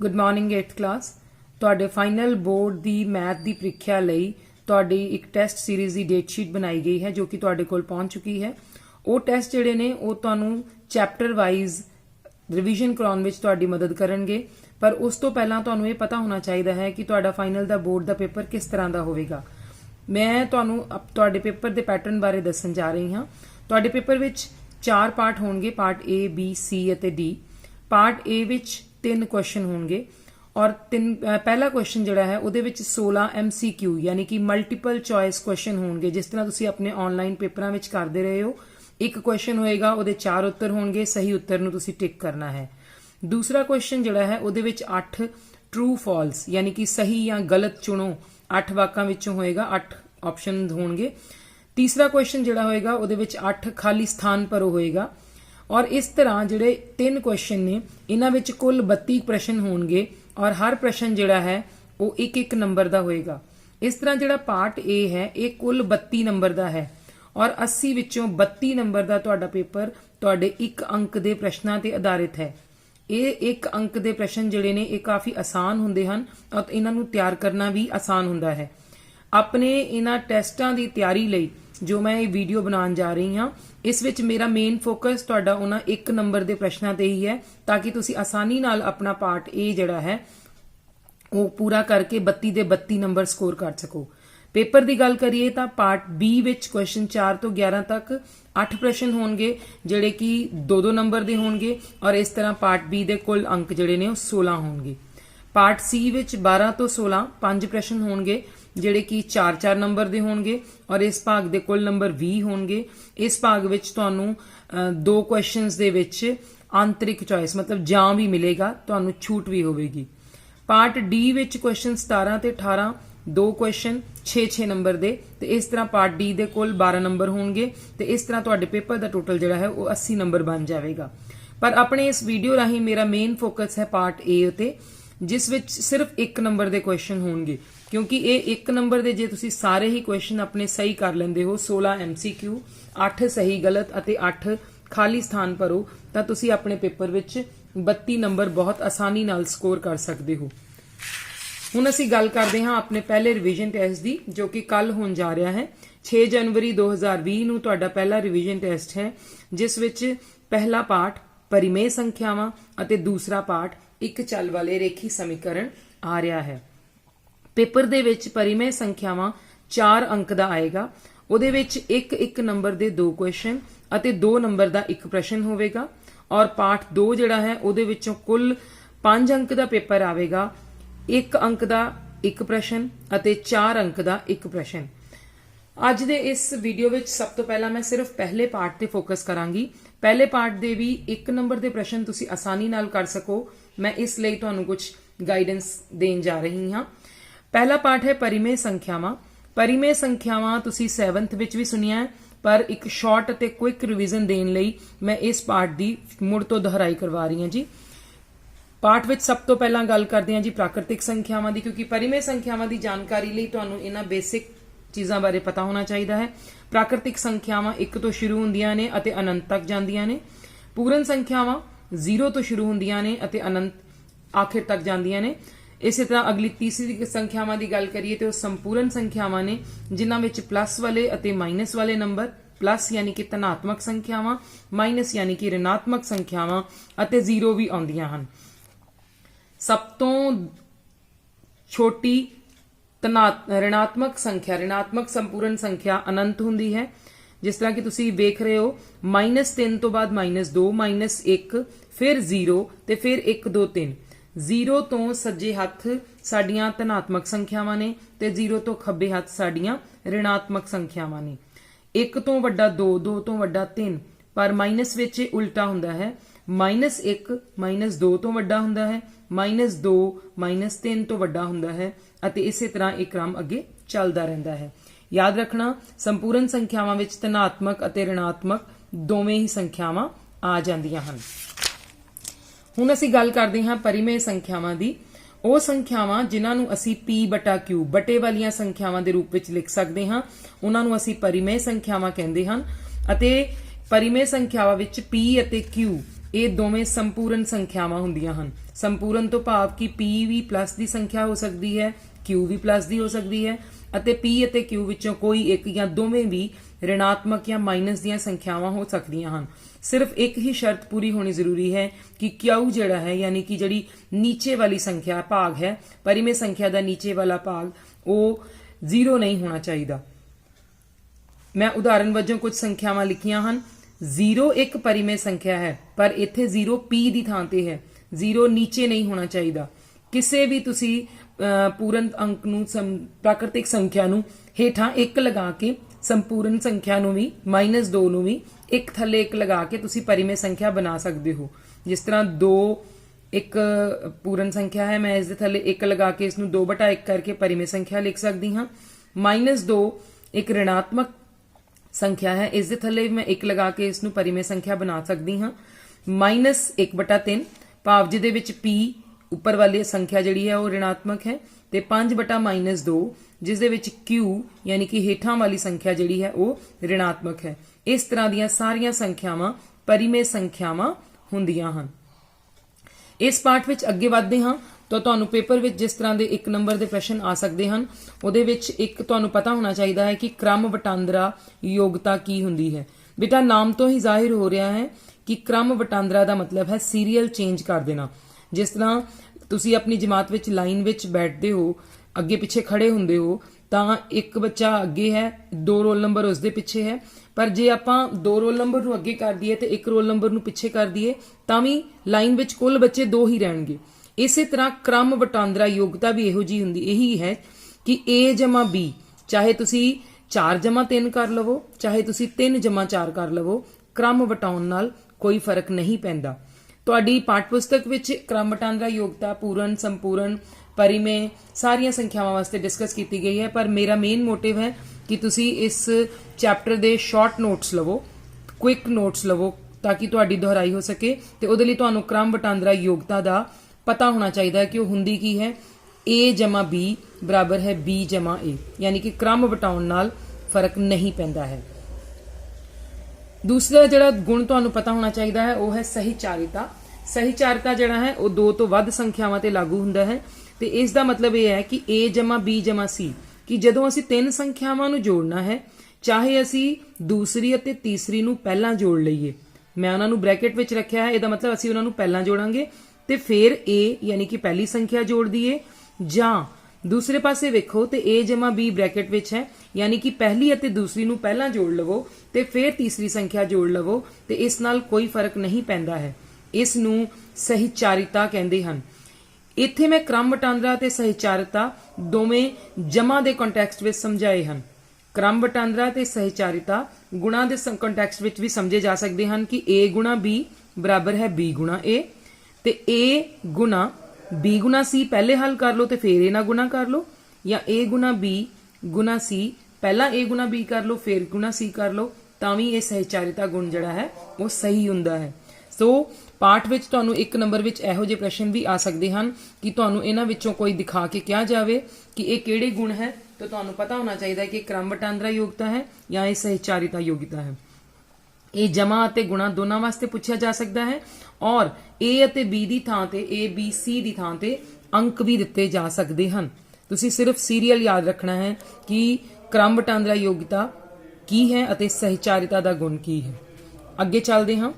Good morning 8th class. ਤੁਹਾਡੇ final board ਦੀ math ਦੀ ਪ੍ਰੀਖਿਆ ਲਈ ਤੁਹਾਡੀ ਇੱਕ ਟੈਸਟ ਸੀਰੀਜ਼ ਦੀ ਡੇਟ ਸ਼ੀਟ ਬਣਾਈ ਗਈ ਹੈ ਜੋ ਕਿ ਤੁਹਾਡੇ ਕੋਲ ਪਹੁੰਚ ਚੁੱਕੀ ਹੈ। ਉਹ ਟੈਸਟ ਜਿਹੜੇ ਨੇ ਉਹ ਤੁਹਾਨੂੰ ਚੈਪਟਰ ਵਾਈਜ਼ ਰਿਵੀਜ਼ਨ ਕਰਾਉਣ ਵਿੱਚ ਤੁਹਾਡੀ ਮਦਦ ਕਰਨਗੇ, ਪਰ ਉਸ ਤੋਂ ਪਹਿਲਾਂ ਤੁਹਾਨੂੰ ਇਹ ਪਤਾ ਹੋਣਾ ਚਾਹੀਦਾ ਹੈ ਕਿ ਤੁਹਾਡਾ ਫਾਈਨਲ ਦਾ ਬੋਰਡ ਦਾ ਪੇਪਰ ਕਿਸ ਤਰ੍ਹਾਂ ਦਾ ਹੋਵੇਗਾ। ਮੈਂ ਤੁਹਾਨੂੰ ਤੁਹਾਡੇ ਪੇਪਰ ਦੇ ਪੈਟਰਨ ਬਾਰੇ ਦੱਸਣ ਜਾ ਰਹੀ ਹਾਂ। ਤੁਹਾਡੇ ਪੇਪਰ ਵਿੱਚ 4 ਪਾਰਟ ਹੋਣਗੇ, ਪਾर्ट A, B, C ਅਤੇ D। पार्ट A ਵਿੱਚ 3 क्वेश्चन होंगे और पहला क्वेश्चन जोड़ा है वो 16 MCQ यानी कि मल्टीपल चॉइस क्वेश्चन होंगे, जिस तरह तुसी अपने ऑनलाइन पेपरां विच करदे रहे हो। एक क्वेश्चन होएगा, वो 4 उत्तर होंगे, सही उत्तर नूं तुसी टिक करना है। दूसरा क्वेश्चन जोड़ा है वो 8 ट्रू फॉल्स यानी कि सही या गलत चुनो, 8 वाकां विचों होएगा, 8 ऑप्शन होंगे। तीसरा क्वेश्चन जोड़ा होएगा वो 8 खाली स्थान पर होएगा। और इस तरह जिहड़े 3 क्वेश्चन ने इन्हां विच कुल 32 प्रश्न होणगे और हर प्रश्न जिहड़ा है वो एक नंबर दा होएगा। इस तरह जिहड़ा पार्ट A है ये कुल 32 नंबर दा है और 80 विचों 32 नंबर दा तुहाडा पेपर तुहाडे 1 अंक दे प्रश्नां ते आधारित है। ये 1 अंक दे प्रश्न जिहड़े ने ये काफ़ी आसान हुंदे हन और इन्हां नूं तैयार करना भी आसान हुंदा है। अपने इन्हां टैस्टां दी तैयारी लई जो मैं ये वीडियो बनाने जा रही हाँ, इस विच मेरा मेन फोकस तुहाडा उन्हां 1 नंबर के प्रश्नों ते ही है, ताकि तुसी आसानी नाल अपना पार्ट A जिहड़ा है वो पूरा करके 32 दे 32 नंबर स्कोर कर सको। पेपर की गल करिए तो पार्ट B विच क्वेश्चन 4 तो 11 तक 8 प्रश्न होंगे जिहड़े कि 2-2 नंबर के होंगे और इस तरह पार्ट B के कुल अंक जिहड़े ने 16 होंगे। पार्ट C विच 12 तो 16 5 प्रश्न होंगे जिहड़े कि 4-4 नंबर के होंगे और इस भाग के कुल नंबर 20 होंगे। इस भाग विच तुहानू 2 क्वेश्चनस दे विच आंतरिक चॉइस मतलब जां भी मिलेगा, तुहानू छूट भी होगी। पार्ट D विच क्वेश्चन 17 ते 18 2 क्वेश्चन 6-6 नंबर दे, ते इस तरह पार्ट D दे कुल 12 नंबर होंगे, ते इस तरह तुहाडे पेपर का टोटल जिहड़ा है वो 80 नंबर बन जाएगा। पर अपने इस वीडियो राही मेरा मेन फोकस है पार्ट A उते, जिस विच सिर्फ 1 नंबर के क्वेश्चन होंगे, क्योंकि ये 1 नंबर के जे तुसी सारे ही क्वेश्चन अपने सही कर लेंदे हो, 16 MCQ 8 सही गलत अते 8 खाली स्थान पर हो, तो तुसी अपने पेपर विच 32 नंबर बहुत आसानी नाल स्कोर कर सकते हो। हुण असीं गल करदे हां अपने पहले रिवीजन टेस्ट की, जो कि कल होण जा रहा है। 6 जनवरी 2020 नूं तुहाडा पहला रिवीजन टेस्ट है, जिस विच पहला पार्ट परिमेय संख्यावां अते दूसरा पार्ट एक चल वाले रेखी समीकरण आ रहा है। पेपर दे विच परिमेय संख्यावां 4 अंक दा आएगा, उहदे विच एक नंबर दे 2 क्वेश्चन अते 2 नंबर दा 1 प्रश्न होवेगा। और पार्ट 2 जिहड़ा है उहदे विचों कुल 5 अंक दा पेपर आवेगा, 1 अंक दा 1 प्रश्न अते 4 अंक दा 1 प्रश्न। अज दे इस वीडियो विच सब तो पहला मैं सिर्फ पहले पार्ट ते फोकस करांगी। पहले पार्ट दे भी 1 नंबर दे प्रश्न तुसी आसानी नाल कर सको, मैं इसलिए तुहानू कुछ गाइडेंस देन जा रही हाँ। पहला पार्ट है परिमेय संख्यावां। परिमेय संख्यावां तुसी 7th विच भी सुनिया है, पर एक शॉर्ट ते क्विक रिवीजन देन लई मैं इस पार्ट दी मुड़ तो दोहराई करवा रही हूँ जी। पार्ट विच सब तो पहला गल करते हैं जी प्राकृतिक संख्यावां दी, क्योंकि परिमेय संख्यावां दी जानकारी लई तुहानू इन्हां बेसिक चीज़ां बारे पता होना चाहिए है। प्राकृतिक संख्यावां 1 तो शुरू होंदियां ने अते अनंत तक जांदियां ने। पूर्ण संख्यावां 0 तो शुरू होंदियां ने अते अनंत आखिर तक जांदियां ने। इसी तरह अगली तीसरी संख्यावां की गल करिए तो संपूर्ण संख्यावां ने, जिन्हां विच प्लस वाले अते माइनस वाले नंबर, प्लस यानी कि धनात्मक संख्यावां, माइनस यानी कि ऋणात्मक संख्यावां अते 0 भी आउंदियां हन। सब तो छोटी ऋणात्मक संख्या, ऋणात्मक संपूर्ण संख्या अनंत हुंदी है, जिस तरह कि तुसी वेख रहे हो -3 तो बाद -2 -1 फिर 0 ते फिर 1 2 3। 0 तो सज्जे हथ साडियां धनात्मक संख्यावां ने ते 0 तो खब्बे हथ साडियां ऋणात्मक संख्यावां ने। 1 तो वड्डा 2, 2 तो वड्डा 3, पर माइनस विच उल्टा हुंदा है। -1 -2 तो वड्डा हुंदा है, -2 -3 तो वड्डा हुंदा है, अते इसे तरह एक क्रम अगे चलदा रहिंदा है। याद रखना संपूर्ण संख्यावां विच धनात्मक अते ऋणात्मक दोवें ही संख्यावां आ जांदियां हन। हुण असीं गल करदे हां परिमेय संख्यावां दी। ਉਹ ਸੰਖਿਆਵਾਂ ਜਿਨ੍ਹਾਂ ਨੂੰ ਅਸੀਂ p/q ਬਟੇ ਵਾਲੀਆਂ ਸੰਖਿਆਵਾਂ ਦੇ ਰੂਪ ਵਿੱਚ ਲਿਖ ਸਕਦੇ ਹਾਂ, ਉਹਨਾਂ ਨੂੰ ਅਸੀਂ ਪਰਿਮੇय ਸੰਖਿਆਵਾਂ ਕਹਿੰਦੇ ਹਨ। ਅਤੇ ਪਰਿਮੇय ਸੰਖਿਆਵਾਂ ਵਿੱਚ p ਅਤੇ q ਇਹ ਦੋਵੇਂ ਸੰਪੂਰਨ ਸੰਖਿਆਵਾਂ ਹੁੰਦੀਆਂ ਹਨ। ਸੰਪੂਰਨ ਤੋਂ ਭਾਵ ਕਿ p ਵੀ ਪਲੱਸ ਦੀ ਸੰਖਿਆ ਹੋ ਸਕਦੀ ਹੈ, q ਵੀ ਪਲੱਸ ਦੀ ਹੋ ਸਕਦੀ ਹੈ ਅਤੇ p ਅਤੇ q ਵਿੱਚੋਂ ਕੋਈ ਇੱਕ ਜਾਂ ਦੋਵੇਂ ਵੀ ऋणात्मक ਜਾਂ ਮਾਈਨਸ ਦੀਆਂ ਸੰਖਿਆਵਾਂ ਹੋ ਸਕਦੀਆਂ ਹਨ। सिर्फ एक ही शर्त पूरी होनी जरूरी है कि क्यू जड़ा है यानी कि जड़ी नीचे वाली संख्या भाग है, परिमेय संख्या का नीचे वाला भाग वो 0 नहीं होना चाहिए। मैं उदाहरण वजों कुछ संख्यावां लिखियां हन। 0 एक परिमेय संख्या है पर इत्थे 0 p दी थां ते है, 0 नीचे नहीं होना चाहिए। किसी भी तुसी पूर्ण अंक नूं प्राकृतिक संख्या नूं हेठां 1 लगा के संपूर्ण संख्या नूं भी -2 नूं भी एक थले 1 लगा के तुसी परिमेय संख्या बना सकते हो। जिस तरह 2 एक पूर्ण संख्या है, मैं इस थले 1 लगा के इसनूं 2/1 करके परिमेय संख्या लिख सकती हाँ। -2 एक ऋणात्मक संख्या है, इस थले मैं 1 लगा के इसनूं परिमेय संख्या बना सकती हाँ। -1/3 भाव जिहदे विच p उपर वाली संख्या जिहड़ी है वो ऋणात्मक है ते 5/-2 जिस दे विच q यानी कि हेठां वाली संख्या जिहड़ी है वो ऋणात्मक है। इस तरह दीयां सारियां संख्यावां परिमेय संख्यावां हुंदियां हन। इस पाठ विच अगे वधदे हां तो तुहानूं पेपर विच जिस तरह के 1 नंबर के प्रश्न आ सकते हैं उहदे विच एक तुहानूं पता होना चाहिए है कि क्रम वटांदरा योग्यता की हुंदी है। बेटा नाम तो ही जाहिर हो रहा है कि क्रम वटांदरा का मतलब है सीरीयल चेंज कर देना। जिस तरह तुसी अपनी जमात विच लाइन विच बैठते हो, अगे पिछे खड़े हुंदे हो तां एक बच्चा अगे है, 2 रोल नंबर उसदे पिछे है, पर जे आपां 2 रोल नंबर नूं अगे कर दईए ते 1 रोल नंबर नूं पिछे कर दईए तां भी लाइन विच कुल बच्चे 2 ही रहणगे। इसे तरह क्रम वटांदरा योग्यता भी इहो जी हुंदी यही है कि a जमा b चाहे तुसी 4/3 कर लवो चाहे तुसी 3/4 कर लवो, क्रम वटाउण नाल कोई फर्क नहीं पैंदा। तुहाडी पाठ पुस्तक विच क्रम वटांदरा योग्यता पूर्ण संपूर्ण परिमेय सारियां संख्यावां वास्ते डिस्कस की गई है, पर मेरा मेन मोटिव है कि तुसी इस चैप्टर दे शॉर्ट नोट्स लवो, क्विक नोट्स लवो ताकि तुहाडी दोहराई हो सके ते उहदे लई तुहानूं क्रम वटांदरा योग्यता दा पता होना चाहिए कि वह हुंदी की है। a जमा b बराबर है b जमा a, यानी कि क्रम वटाउण नाल फर्क नहीं पैंदा है। दूसरा जिहड़ा गुण तुहानूं पता होना चाहिए है वह है सहीचारिता। सहीचारिता जिहड़ा है वह 2 तो वध संख्यावां ते लागू हुंदा है ते इस दा मतलब यह है कि a जमा b जमा c कि जदों असीं 3 संख्यावां नूं जोड़ना है, चाहे असीं दूसरी अते तीसरी नूं पहलां जोड़ लईए, मैं उन्हां नूं ब्रैकेट विच रखिया है, इहदा मतलब असीं उन्हां नूं पहलां जोड़ांगे ते फिर a यानी कि पहली संख्या जोड़ दईए, जां दूसरे पासे वेखो तो a जमा b ब्रैकेट विच है यानी कि पहली अते दूसरी नूं पहलां जोड़ लवो ते फिर तीसरी संख्या जोड़ लवो ते इस नाल कोई फर्क नहीं पैंदा है। इस नूं सहीचारिता कहंदे हन। इत्थे मैं क्रम वटांदरा ते सहीचारिता दोवें जमा दे कॉन्टैक्सट विच समझाए हन। क्रम वटांदरा ते सहीचारिता गुणा दे कॉन्टैक्सट विच भी समझे जा सकते हैं कि a गुणा b बराबर है b गुणा a ते a गुणा b गुणा c पहले हल कर लो तो फिर ए ना गुणा कर लो, या a गुणा b गुणा c पहला a गुणा b कर लो फिर गुणा c कर लो, तां भी ये सहीचारिता गुण जिहड़ा है वो सही हुंदा है। सो पाठ विच तुहानूं 1 नंबर विच इहो ਜਿਹੇ प्रश्न भी आ सकते हैं कि तुहानूं इन्हां विचों कोई दिखा के क्या जावे कि ये किहड़े गुण है, तो तुहानूं पता होना चाहिए कि क्रम वटांदरा योग्यता है या ये सहीचारिता योग्यता है। ये जमा अते गुणा दोनों वास्ते पूछा जा सकता है और a अते b दी थां ते a b c दी थां ते अंक भी दिते जा सकते हैं। तुसी सिर्फ सीरियल याद रखना है कि क्रम वटांदरा योग्यता की है अते सहीचारिता दा गुण की है। अगे चलते हाँ।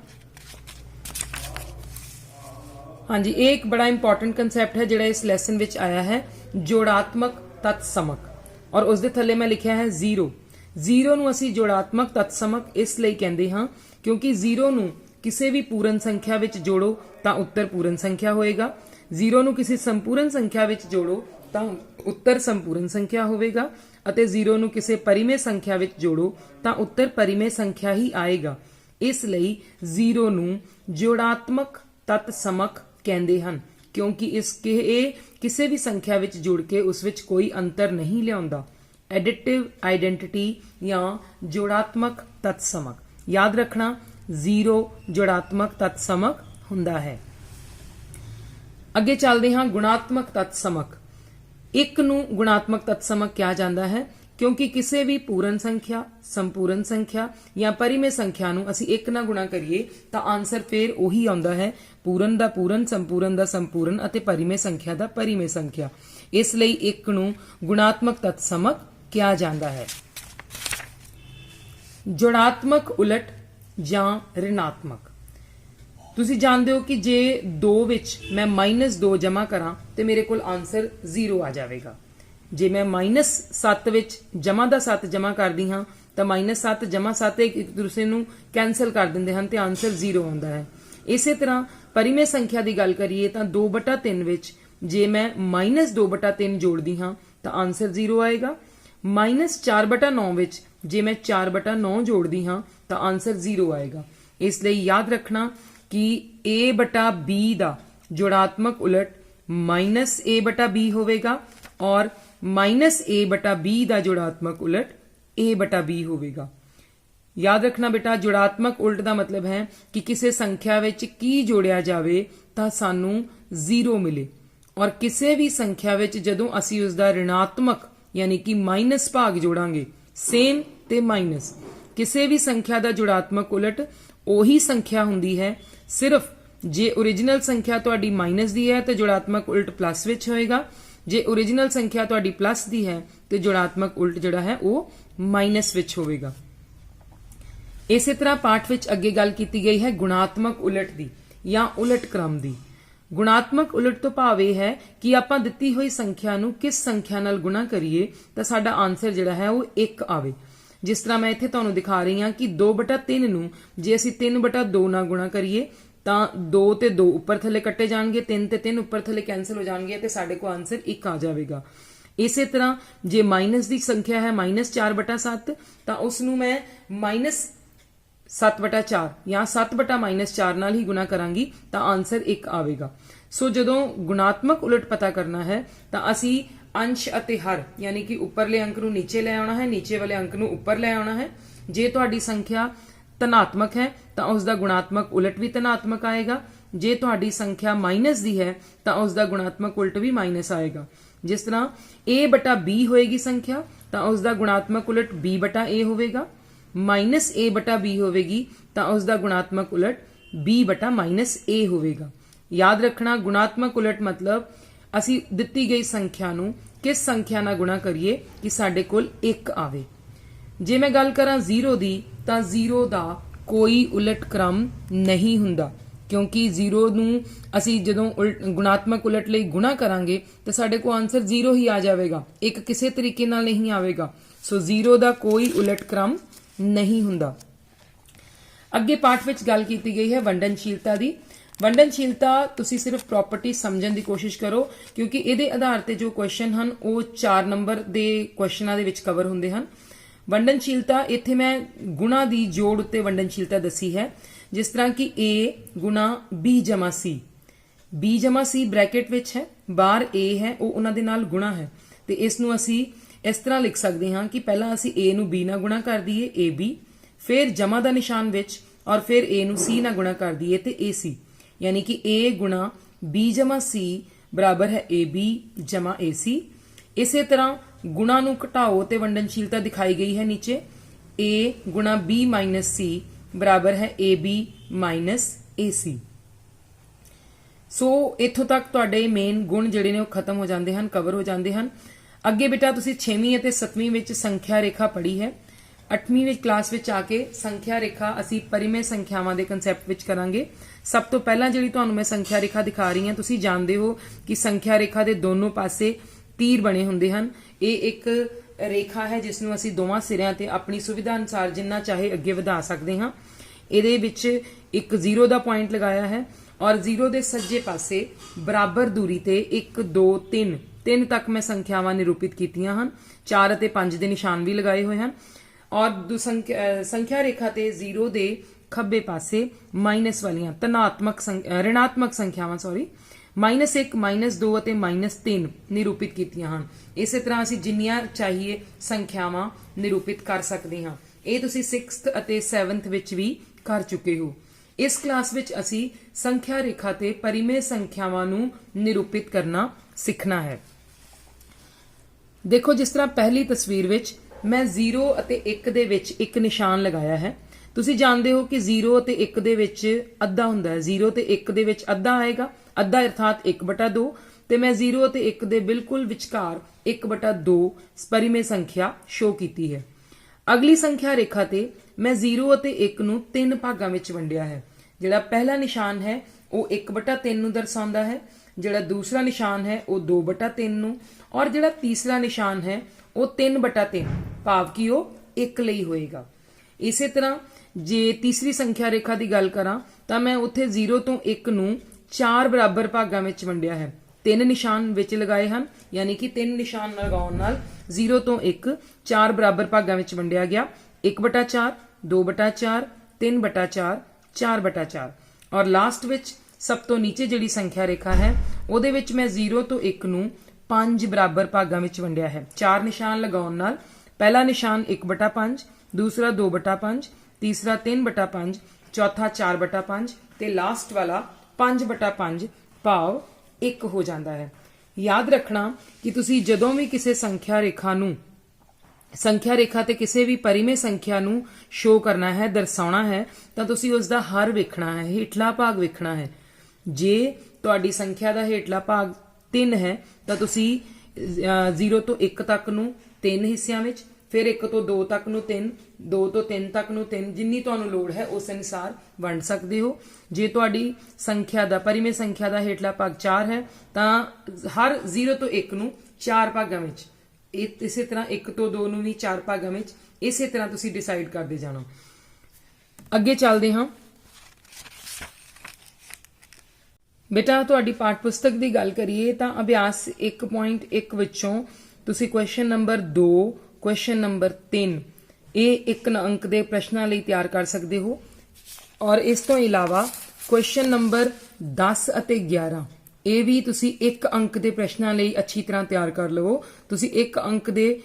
हाँ जी, एक बड़ा इंपॉर्टेंट कंसैप्ट है जिहड़ा इस लैसन विच आया है, जोड़ात्मक तत्समक, और उस दे थल्ले मैं लिखा है 0। 0 नूं असीं जोड़ात्मक तत्समक इसलिए कहते हाँ क्योंकि 0 नूं किसी भी पूर्ण संख्या विच जोड़ो तां उत्तर पूर्ण संख्या होएगा, 0 नूं किसी संपूर्ण संख्या विच जोड़ो तां उत्तर संपूर्ण संख्या होवेगा, अते 0 नूं किसी परिमेय संख्या विच जोड़ो तां उत्तर परिमेय संख्या ही आएगा। इसलिए 0 नूं जोड़ात्मक तत्समक कहते हैं क्योंकि इसके किसी भी संख्या विच जुड़ के उस विच कोई अंतर नहीं लियाउंदा। एडिटिव आइडेंटिटी या जोड़ात्मक तत्समक याद रखना, 0 जोड़ात्मक तत्समक हुंदा है। अगे चलते हाँ गुणात्मक तत्समक। एक नूं गुणात्मक तत्समक कहा जाता है ਕਿਉਂਕਿ ਕਿਸੇ ਵੀ ਪੂਰਨ ਸੰਖਿਆ, ਸੰਪੂਰਨ ਸੰਖਿਆ ਜਾਂ ਪਰਿਮੇਯ ਸੰਖਿਆ ਨੂੰ ਅਸੀਂ 1 ਨਾਲ ਗੁਣਾ ਕਰੀਏ ਤਾਂ ਆਨਸਰ ਫੇਰ ਉਹੀ ਆਉਂਦਾ ਹੈ, ਪੂਰਨ ਦਾ ਪੂਰਨ, ਸੰਪੂਰਨ ਦਾ ਸੰਪੂਰਨ ਅਤੇ ਪਰਿਮੇਯ ਸੰਖਿਆ ਦਾ ਪਰਿਮੇਯ ਸੰਖਿਆ। ਇਸ ਲਈ 1 ਨੂੰ ਗੁਣਾਤਮਕ ਤਤਸਮਕ ਕਿਹਾ ਜਾਂਦਾ ਹੈ। ਜੋੜਾਤਮਕ ਉਲਟ ਜਾਂ ਰਿਣਾਤਮਕ। ਤੁਸੀਂ ਜਾਣਦੇ ਹੋ ਕਿ ਜੇ 2 ਵਿੱਚ ਮੈਂ -2 ਜਮਾ ਕਰਾਂ ਤੇ ਮੇਰੇ ਕੋਲ ਆਨਸਰ 0 ਆ ਜਾਵੇਗਾ। ਜੇ ਮੈਂ -7 ਵਿੱਚ ਜਮਾ ਦਾ 7 ਜਮਾ ਕਰਦੀ ਹਾਂ ਤਾਂ -7 ਜਮਾ 7 ਇੱਕ ਦੂਸਰੇ ਨੂੰ ਕੈਂਸਲ ਕਰ ਦਿੰਦੇ ਹਨ ਤੇ ਆਨਸਰ 0 ਆਉਂਦਾ ਹੈ। ਇਸੇ ਤਰ੍ਹਾਂ ਪਰਿਮੇਯ ਸੰਖਿਆ ਦੀ ਗੱਲ ਕਰੀਏ ਤਾਂ 2/3 ਵਿੱਚ ਜੇ ਮੈਂ -2/3 ਜੋੜਦੀ ਹਾਂ ਤਾਂ ਆਨਸਰ 0 ਆਏਗਾ। -4/9 ਵਿੱਚ ਜੇ ਮੈਂ 4/9 ਜੋੜਦੀ ਹਾਂ ਤਾਂ ਆਨਸਰ 0 ਆਏਗਾ। ਇਸ ਲਈ ਯਾਦ ਰੱਖਣਾ ਕਿ a/b ਦਾ ਜੋੜਾਤਮਕ ਉਲਟ -a/b ਹੋਵੇਗਾ ਔਰ -a/b ਦਾ ਜੋੜਾਤਮਕ ਉਲਟ a/b ਹੋਵੇਗਾ। ਯਾਦ ਰੱਖਣਾ ਬੇਟਾ, ਜੋੜਾਤਮਕ ਉਲਟ ਦਾ ਮਤਲਬ ਹੈ ਕਿ ਕਿਸੇ ਸੰਖਿਆ ਵਿੱਚ ਕੀ ਜੋੜਿਆ ਜਾਵੇ ਤਾਂ ਸਾਨੂੰ 0 ਮਿਲੇ ਔਰ ਕਿਸੇ ਵੀ ਸੰਖਿਆ ਵਿੱਚ ਜਦੋਂ ਅਸੀਂ ਉਸ ਦਾ ऋणात्मक ਯਾਨੀ ਕਿ ਮਾਈਨਸ ਭਾਗ ਜੋੜਾਂਗੇ, ਸੇਮ ਤੇ ਮਾਈਨਸ, ਕਿਸੇ ਵੀ ਸੰਖਿਆ ਦਾ ਜੋੜਾਤਮਕ ਉਲਟ ਉਹੀ ਸੰਖਿਆ ਹੁੰਦੀ ਹੈ। ਸਿਰਫ ਜੇ ओरिजिनल ਸੰਖਿਆ ਤੁਹਾਡੀ ਮਾਈਨਸ ਦੀ ਹੈ ਤਾਂ ਜੋੜਾਤਮਕ ਉਲਟ ਪਲੱਸ ਵਿੱਚ ਹੋਏਗਾ, ਜੇ ओरिजिनल ਸੰਖਿਆ ਤੁਹਾਡੀ ਪਲੱਸ ਦੀ ਹੈ ਤੇ ਜੋੜਾਤਮਕ ਉਲਟ ਜਿਹੜਾ ਹੈ ਉਹ ਮਾਈਨਸ ਵਿੱਚ ਹੋਵੇਗਾ। ਇਸੇ ਤਰ੍ਹਾਂ ਪਾਠ ਵਿੱਚ ਅੱਗੇ ਗੱਲ ਕੀਤੀ ਗਈ ਹੈ ਗੁਣਾਤਮਕ ਉਲਟ ਦੀ ਜਾਂ ਉਲਟ ਕ੍ਰਮ ਦੀ। ਗੁਣਾਤਮਕ ਉਲਟ ਤੋਂ ਭਾਵ ਇਹ ਹੈ ਕਿ ਆਪਾਂ ਦਿੱਤੀ ਹੋਈ ਸੰਖਿਆ ਨੂੰ ਕਿਸ ਸੰਖਿਆ ਨਾਲ ਗੁਣਾ ਕਰੀਏ ਤਾਂ ਸਾਡਾ ਆਨਸਰ ਜਿਹੜਾ ਹੈ ਉਹ 1 ਆਵੇ। ਜਿਸ ਤਰ੍ਹਾਂ ਮੈਂ ਇੱਥੇ ਤੁਹਾਨੂੰ ਦਿਖਾ ਰਹੀ ਹਾਂ ਕਿ 2/3 ਨੂੰ ਜੇ ਅਸੀਂ 3/2 ਨਾਲ ਗੁਣਾ ਕਰੀਏ ਤਾਂ 2 ਤੇ 2 ਉੱਪਰ ਥੱਲੇ ਕੱਟੇ ਜਾਣਗੇ, 3 ਤੇ 3 ਉੱਪਰ ਥੱਲੇ ਕੈਂਸਲ ਹੋ ਜਾਣਗੇ ਤੇ ਸਾਡੇ ਕੋਲ ਆਨਸਰ 1 ਆ ਜਾਵੇਗਾ। ਇਸੇ ਤਰ੍ਹਾਂ ਜੇ ਮਾਈਨਸ ਦੀ ਸੰਖਿਆ ਹੈ -4/7 ਤਾਂ ਉਸ ਨੂੰ ਮੈਂ -7/4 ਜਾਂ 7/-4 ਨਾਲ ਹੀ ਗੁਣਾ ਕਰਾਂਗੀ ਤਾਂ ਆਨਸਰ 1 ਆਵੇਗਾ। ਸੋ ਜਦੋਂ ਗੁਣਾਤਮਕ ਉਲਟ ਪਤਾ ਕਰਨਾ ਹੈ ਤਾਂ ਅਸੀਂ ਅੰਸ਼ ਅਤੇ ਹਰ ਯਾਨੀ ਕਿ ਉੱਪਰਲੇ ਅੰਕ ਨੂੰ ਨੀਚੇ ਲੈ ਆਉਣਾ ਹੈ, ਨੀਚੇ ਵਾਲੇ ਅੰਕ ਨੂੰ ਉੱਪਰ ਲੈ ਆਉਣਾ ਹੈ। ਜੇ ਤੁਹਾਡੀ ਸੰਖਿਆ ਧਨਾਤਮਕ ਹੈ ਤਾਂ ਉਸ ਦਾ ਗੁਣਾਤਮਕ ਉਲਟ ਵੀ ਧਨਾਤਮਕ ਆਏਗਾ। ਜੇ ਤੁਹਾਡੀ ਸੰਖਿਆ ਮਾਈਨਸ ਦੀ ਹੈ ਤਾਂ ਉਸ ਦਾ ਗੁਣਾਤਮਕ ਉਲਟ ਵੀ ਮਾਈਨਸ ਆਏਗਾ। ਜਿਸ ਤਰ੍ਹਾਂ a/b ਹੋਏਗੀ ਸੰਖਿਆ ਤਾਂ ਉਸ ਦਾ ਗੁਣਾਤਮਕ ਉਲਟ b/a ਹੋਵੇਗਾ। -a/b ਹੋਵੇਗੀ ਤਾਂ ਉਸ ਦਾ ਗੁਣਾਤਮਕ ਉਲਟ b/-a ਹੋਵੇਗਾ। ਯਾਦ ਰੱਖਣਾ, ਗੁਣਾਤਮਕ ਉਲਟ ਮਤਲਬ ਅਸੀਂ ਦਿੱਤੀ ਗਈ ਸੰਖਿਆ ਨੂੰ ਕਿਸ ਸੰਖਿਆ ਨਾਲ ਗੁਣਾ ਕਰੀਏ ਕਿ ਸਾਡੇ ਕੋਲ 1 ਆਵੇ। ਜੇ ਮੈਂ ਗੱਲ ਕਰਾਂ 0 ਦੀ ਤਾਂ 0 ਦਾ ਕੋਈ ਉਲਟ ਕ੍ਰਮ ਨਹੀਂ ਹੁੰਦਾ ਕਿਉਂਕਿ 0 ਨੂੰ ਅਸੀਂ ਜਦੋਂ ਗੁਣਾਤਮਕ ਉਲਟ ਲਈ ਗੁਣਾ ਕਰਾਂਗੇ ਤਾਂ ਸਾਡੇ ਕੋਲ ਆਨਸਰ 0 ਹੀ ਆ ਜਾਵੇਗਾ, 1 ਕਿਸੇ ਤਰੀਕੇ ਨਾਲ ਨਹੀਂ ਆਵੇਗਾ। ਸੋ 0 ਦਾ ਕੋਈ ਉਲਟ ਕ੍ਰਮ ਨਹੀਂ ਹੁੰਦਾ। ਅੱਗੇ ਪਾਠ ਵਿੱਚ ਗੱਲ ਕੀਤੀ ਗਈ ਹੈ ਵੰਡਨਸ਼ੀਲਤਾ ਦੀ। ਵੰਡਨਸ਼ੀਲਤਾ ਤੁਸੀਂ ਸਿਰਫ ਪ੍ਰੋਪਰਟੀ ਸਮਝਣ ਦੀ ਕੋਸ਼ਿਸ਼ ਕਰੋ ਕਿਉਂਕਿ ਇਹਦੇ ਆਧਾਰ ਤੇ ਜੋ ਕੁਐਸਚਨ ਹਨ ਉਹ 4 ਨੰਬਰ ਦੇ ਕੁਐਸਚਨਾਂ ਦੇ ਵਿੱਚ ਕਵਰ ਹੁੰਦੇ ਹਨ। ਵੰਡਨਸ਼ੀਲਤਾ ਇੱਥੇ ਮੈਂ ਗੁਣਾ ਦੀ ਜੋੜ ਉੱਤੇ ਵੰਡਨਸ਼ੀਲਤਾ ਦੱਸੀ ਹੈ। ਜਿਸ ਤਰ੍ਹਾਂ ਕਿ a ਗੁਣਾ b ਜਮਾ c ਬ੍ਰੈਕਟ ਵਿੱਚ ਹੈ, ਬਾਹਰ a ਹੈ ਉਹ ਉਹਨਾਂ ਦੇ ਨਾਲ ਗੁਣਾ ਹੈ ਤੇ ਇਸ ਨੂੰ ਅਸੀਂ ਇਸ ਤਰ੍ਹਾਂ ਲਿਖ ਸਕਦੇ ਹਾਂ ਕਿ ਪਹਿਲਾਂ ਅਸੀਂ a ਨੂੰ b ਨਾਲ ਗੁਣਾ ਕਰ ਦਈਏ ab, ਫਿਰ ਜਮਾ ਦਾ ਨਿਸ਼ਾਨ ਵਿੱਚ ਔਰ ਫਿਰ a ਨੂੰ c ਨਾਲ ਗੁਣਾ ਕਰ ਦਈਏ ਤੇ ac, यानी कि a गुणा b जमा c बराबर है ab जमा ac। इसे तरह गुणा नू घटाओ ते वंडनशीलता दिखाई गई है नीचे, a गुणा b माइनस c बराबर है ab माइनस ac। सो इत्थों तक तुहाडे मेन गुण जिहड़े ने खत्म हो जाते हैं, कवर हो जाते हैं। अगे बेटा तुसीं 6वीं ਅਤੇ 7ਵੀਂ ਵਿੱਚ संख्या रेखा पढ़ी है। 8ਵੀਂ ਵਿੱਚ ਕਲਾਸ ਵਿੱਚ ਆ ਕੇ ਸੰਖਿਆ ਰੇਖਾ ਅਸੀਂ ਪਰਿਮੇਯ ਸੰਖਿਆਵਾਂ ਦੇ ਕਨਸੈਪਟ ਵਿੱਚ ਕਰਾਂਗੇ। ਸਭ ਤੋਂ ਪਹਿਲਾਂ ਜਿਹੜੀ ਤੁਹਾਨੂੰ ਮੈਂ ਸੰਖਿਆ ਰੇਖਾ ਦਿਖਾ ਰਹੀ ਹਾਂ, ਤੁਸੀਂ ਜਾਣਦੇ ਹੋ ਕਿ ਸੰਖਿਆ ਰੇਖਾ ਦੇ ਦੋਨੋਂ ਪਾਸੇ ਤੀਰ ਬਣੇ ਹੁੰਦੇ ਹਨ। ਇਹ ਇੱਕ ਰੇਖਾ ਹੈ ਜਿਸ ਨੂੰ ਅਸੀਂ ਦੋਵਾਂ ਸਿਰਿਆਂ ਤੇ ਆਪਣੀ ਸੁਵਿਧਾ ਅਨੁਸਾਰ ਜਿੰਨਾ ਚਾਹੇ ਅੱਗੇ ਵਧਾ ਸਕਦੇ ਹਾਂ। ਇਹਦੇ ਵਿੱਚ ਇੱਕ 0 ਦਾ ਪੁਆਇੰਟ ਲਗਾਇਆ ਹੈ ਔਰ 0 ਦੇ ਸੱਜੇ ਪਾਸੇ ਬਰਾਬਰ ਦੂਰੀ ਤੇ 1 2 3 ਤੱਕ ਮੈਂ ਸੰਖਿਆਵਾਂ ਨਿਰੂਪਿਤ ਕੀਤੀਆਂ ਹਨ। 4 ਅਤੇ 5 ਦੇ ਨਿਸ਼ਾਨ ਵੀ ਲਗਾਏ ਹੋਏ ਹਨ ਔਰ ਸੰਖਿਆ ਰੇਖਾ ਤੇ 0 ਦੇ ਖੱਬੇ ਪਾਸੇ ਮਾਈਨਸ ਵਾਲੀਆਂ ऋणात्मक ਸੰਖਿਆਵਾਂ -1 -2 ਅਤੇ -3 ਨਿਰੂਪਿਤ ਕੀਤੀਆਂ ਹਨ। ਇਸੇ ਤਰ੍ਹਾਂ ਅਸੀਂ ਜਿੰਨੀਆਂ ਚਾਹੀਏ ਸੰਖਿਆਵਾਂ ਨਿਰੂਪਿਤ ਕਰ ਸਕਦੇ ਹਾਂ। ਇਹ ਤੁਸੀਂ 6th ਅਤੇ 7th ਵਿੱਚ ਵੀ ਕਰ ਚੁੱਕੇ ਹੋ। ਇਸ ਕਲਾਸ ਵਿੱਚ ਅਸੀਂ ਸੰਖਿਆ ਰੇਖਾ ਤੇ ਪਰਿਮੇਯ ਸੰਖਿਆਵਾਂ ਨੂੰ ਨਿਰੂਪਿਤ ਕਰਨਾ ਸਿੱਖਣਾ ਹੈ। ਦੇਖੋ, ਜਿਸ ਤਰ੍ਹਾਂ ਪਹਿਲੀ ਤਸਵੀਰ ਵਿੱਚ ਮੈਂ 0 ਅਤੇ 1 ਦੇ ਵਿੱਚ ਇੱਕ ਨਿਸ਼ਾਨ ਲਗਾਇਆ ਹੈ। ਤੁਸੀਂ ਜਾਣਦੇ ਹੋ ਕਿ 0 ਅਤੇ 1 ਦੇ ਵਿੱਚ ਅੱਧਾ ਹੁੰਦਾ ਹੈ। 0 ਤੇ 1 ਦੇ ਵਿੱਚ ਅੱਧਾ ਆਏਗਾ, ਅੱਧਾ ਅਰਥਾਤ 1/2, ਤੇ ਮੈਂ 0 ਅਤੇ 1 ਦੇ ਬਿਲਕੁਲ ਵਿਚਕਾਰ 1/2 ਪਰਿਮੇਯ ਸੰਖਿਆ ਸ਼ੋ ਕੀਤੀ ਹੈ। ਅਗਲੀ ਸੰਖਿਆ ਰੇਖਾ ਤੇ ਮੈਂ 0 ਅਤੇ 1 ਨੂੰ 3 ਭਾਗਾਂ ਵਿੱਚ ਵੰਡਿਆ ਹੈ। ਜਿਹੜਾ ਪਹਿਲਾ ਨਿਸ਼ਾਨ ਹੈ ਉਹ 1/3 ਨੂੰ ਦਰਸਾਉਂਦਾ ਹੈ, ਜਿਹੜਾ ਦੂਸਰਾ ਨਿਸ਼ਾਨ ਹੈ ਉਹ 2/3 ਨੂੰ, ਔਰ ਜਿਹੜਾ ਤੀਸਰਾ ਨਿਸ਼ਾਨ ਹੈ ਉਹ 3/3, ਭਾਵ ਕਿ ਉਹ 1 ਲਈ ਹੋਏਗਾ। ਇਸੇ ਤਰ੍ਹਾਂ ਜੇ ਤੀਸਰੀ ਸੰਖਿਆ ਰੇਖਾ ਦੀ ਗੱਲ ਕਰਾਂ ਤਾਂ ਮੈਂ ਉੱਥੇ 0 ਤੋਂ 1 ਨੂੰ 4 ਬਰਾਬਰ ਭਾਗਾਂ ਵਿੱਚ ਵੰਡਿਆ ਹੈ। 3 ਨਿਸ਼ਾਨ ਵਿੱਚ ਲਗਾਏ ਹਨ, ਯਾਨੀ ਕਿ 3 ਨਿਸ਼ਾਨ ਲਗਾਉਣ ਨਾਲ 0 ਤੋਂ 1 4 ਬਰਾਬਰ ਭਾਗਾਂ ਵਿੱਚ ਵੰਡਿਆ ਗਿਆ। 1/4, 2/4, 3/4, 4/4, ਔਰ ਲਾਸਟ ਵਿੱਚ ਸਭ ਤੋਂ ਨੀਚੇ ਜਿਹੜੀ ਸੰਖਿਆ ਰੇਖਾ ਹੈ ਉਹਦੇ ਵਿੱਚ ਮੈਂ 0 ਤੋਂ 1 ਨੂੰ 5 ਬਰਾਬਰ ਭਾਗਾਂ ਵਿੱਚ ਵੰਡਿਆ ਹੈ। 4 ਨਿਸ਼ਾਨ ਲਗਾਉਣ ਨਾਲ ਪਹਿਲਾ ਨਿਸ਼ਾਨ 1/5, ਦੂਸਰਾ 2/5, ਤੀਸਰਾ 3/5, ਚੌਥਾ 4/5 ਤੇ ਲਾਸਟ ਵਾਲਾ 5/5, ਭਾਵ 1 ਹੋ ਜਾਂਦਾ ਹੈ। ਯਾਦ ਰੱਖਣਾ ਕਿ ਤੁਸੀਂ ਜਦੋਂ ਵੀ ਕਿਸੇ ਸੰਖਿਆ ਰੇਖਾ ਤੇ ਕਿਸੇ ਵੀ ਪਰਿਮੇਯ ਸੰਖਿਆ ਨੂੰ ਸ਼ੋ ਕਰਨਾ ਹੈ, ਦਰਸਾਉਣਾ ਹੈ, ਤਾਂ ਤੁਸੀਂ ਉਸ ਦਾ ਹਰ ਵੇਖਣਾ ਹੈ, ਹੇਠਲਾ ਭਾਗ ਵੇਖਣਾ ਹੈ। ਜੇ ਤੁਹਾਡੀ ਸੰਖਿਆ ਦਾ ਹੇਠਲਾ ਭਾਗ 3 ਹੈ ਤਾਂ ਤੁਸੀਂ 0 ਤੋਂ 1 ਤੱਕ ਨੂੰ 3 ਹਿੱਸਿਆਂ ਵਿੱਚ, ਫਿਰ 1 ਤੋਂ 2 ਤੱਕ ਨੂੰ 3, 2 ਤੋਂ 3 ਤੱਕ ਨੂੰ 3, ਜਿੰਨੀ ਤੁਹਾਨੂੰ ਲੋੜ ਹੈ ਉਸ ਅਨੁਸਾਰ ਵੰਡ ਸਕਦੇ ਹੋ। ਜੇ ਤੁਹਾਡੀ ਸੰਖਿਆ ਦਾ ਪਰਿਮੇਯ ਸੰਖਿਆ ਦਾ ਹੇਠਲਾ ਭਾਗ 4 ਹੈ ਤਾਂ ਹਰ 0 ਤੋਂ 1 ਨੂੰ 4 ਭਾਗਾਂ ਵਿੱਚ, ਇਸੇ ਤਰ੍ਹਾਂ 1 ਤੋਂ 2 ਨੂੰ ਵੀ 4 ਭਾਗਾਂ ਵਿੱਚ, ਇਸੇ ਤਰ੍ਹਾਂ ਤੁਸੀਂ ਡਿਸਾਈਡ ਕਰਦੇ ਜਾਣਾ। ਅੱਗੇ ਚੱਲਦੇ ਹਾਂ। ਬੇਟਾ ਤੁਹਾਡੀ ਪਾਠ ਪੁਸਤਕ ਦੀ ਗੱਲ ਕਰੀਏ ਤਾਂ ਅਭਿਆਸ 1.1 ਵਿੱਚੋਂ ਤੁਸੀਂ ਕੁਐਸਚਨ ਨੰਬਰ 2, ਕੁਐਸਚਨ ਨੰਬਰ 3 ਇਹ 1 ਅੰਕ ਦੇ ਪ੍ਰਸ਼ਨਾਂ ਲਈ ਤਿਆਰ ਕਰ ਸਕਦੇ ਹੋ, ਔਰ ਇਸ ਤੋਂ ਇਲਾਵਾ ਕੁਐਸਚਨ ਨੰਬਰ 10 ਅਤੇ 11 ਇਹ ਵੀ ਤੁਸੀਂ 1 ਅੰਕ ਦੇ ਪ੍ਰਸ਼ਨਾਂ ਲਈ ਅੱਛੀ ਤਰ੍ਹਾਂ ਤਿਆਰ ਕਰ ਲਵੋ। ਤੁਸੀਂ 1 ਅੰਕ ਦੇ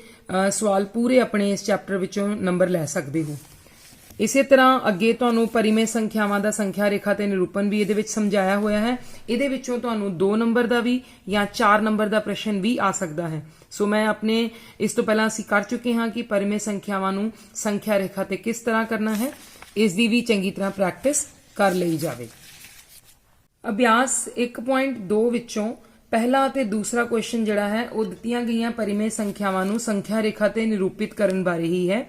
ਸਵਾਲ ਪੂਰੇ ਆਪਣੇ ਇਸ ਚੈਪਟਰ ਵਿੱਚੋਂ ਨੰਬਰ ਲੈ ਸਕਦੇ ਹੋ। ਇਸੇ ਤਰ੍ਹਾਂ ਅੱਗੇ ਤੁਹਾਨੂੰ ਪਰਿਮੇਯ ਸੰਖਿਆਵਾਂ ਦਾ ਸੰਖਿਆ ਰੇਖਾ ਤੇ ਨਿਰੂਪਣ ਵੀ ਇਹਦੇ ਵਿੱਚ ਸਮਝਾਇਆ ਹੋਇਆ ਹੈ। ਇਹਦੇ ਵਿੱਚੋਂ ਤੁਹਾਨੂੰ 2 ਨੰਬਰ ਦਾ ਵੀ ਜਾਂ 4 ਨੰਬਰ ਦਾ ਪ੍ਰਸ਼ਨ ਵੀ ਆ ਸਕਦਾ ਹੈ। ਸੋ ਮੈਂ ਆਪਣੇ ਇਸ ਤੋਂ ਪਹਿਲਾਂ ਅਸੀਂ ਕਰ ਚੁੱਕੇ ਹਾਂ ਕਿ ਪਰਿਮੇਯ ਸੰਖਿਆਵਾਂ ਨੂੰ ਸੰਖਿਆ ਰੇਖਾ ਤੇ ਕਿਸ ਤਰ੍ਹਾਂ ਕਰਨਾ ਹੈ, ਇਸ ਦੀ ਵੀ ਚੰਗੀ ਤਰ੍ਹਾਂ ਪ੍ਰੈਕਟਿਸ ਕਰ ਲਈ ਜਾਵੇ। ਅਭਿਆਸ 1.2 ਵਿੱਚੋਂ ਪਹਿਲਾ ਅਤੇ ਦੂਸਰਾ ਕੁਐਸਚਨ ਜਿਹੜਾ ਹੈ ਉਹ ਦਿੱਤੀਆਂ ਗਈਆਂ ਪਰਿਮੇਯ ਸੰਖਿਆਵਾਂ ਨੂੰ ਸੰਖਿਆ ਰੇਖਾ ਤੇ ਨਿਰੂਪਿਤ ਕਰਨ ਬਾਰੇ ਹੀ ਹੈ।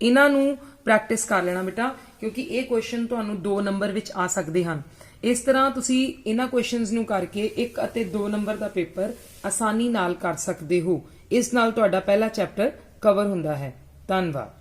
ਇਹਨਾਂ ਨੂੰ ਪ੍ਰੈਕਟਿਸ ਕਰ ਲੈਣਾ ਬੇਟਾ, ਕਿਉਂਕਿ ਇਹ ਕੁਐਸਚਨ ਤੁਹਾਨੂੰ 2 ਨੰਬਰ ਵਿੱਚ ਆ ਸਕਦੇ ਹਨ। ਇਸ ਤਰ੍ਹਾਂ ਤੁਸੀਂ ਇਹਨਾਂ ਕੁਐਸਚਨਸ ਨੂੰ ਕਰਕੇ 1 ਅਤੇ 2 ਨੰਬਰ ਦਾ ਪੇਪਰ ਆਸਾਨੀ ਨਾਲ ਕਰ ਸਕਦੇ ਹੋ। ਇਸ ਨਾਲ ਤੁਹਾਡਾ ਪਹਿਲਾ ਚੈਪਟਰ ਕਵਰ ਹੁੰਦਾ ਹੈ। ਧੰਨਵਾਦ।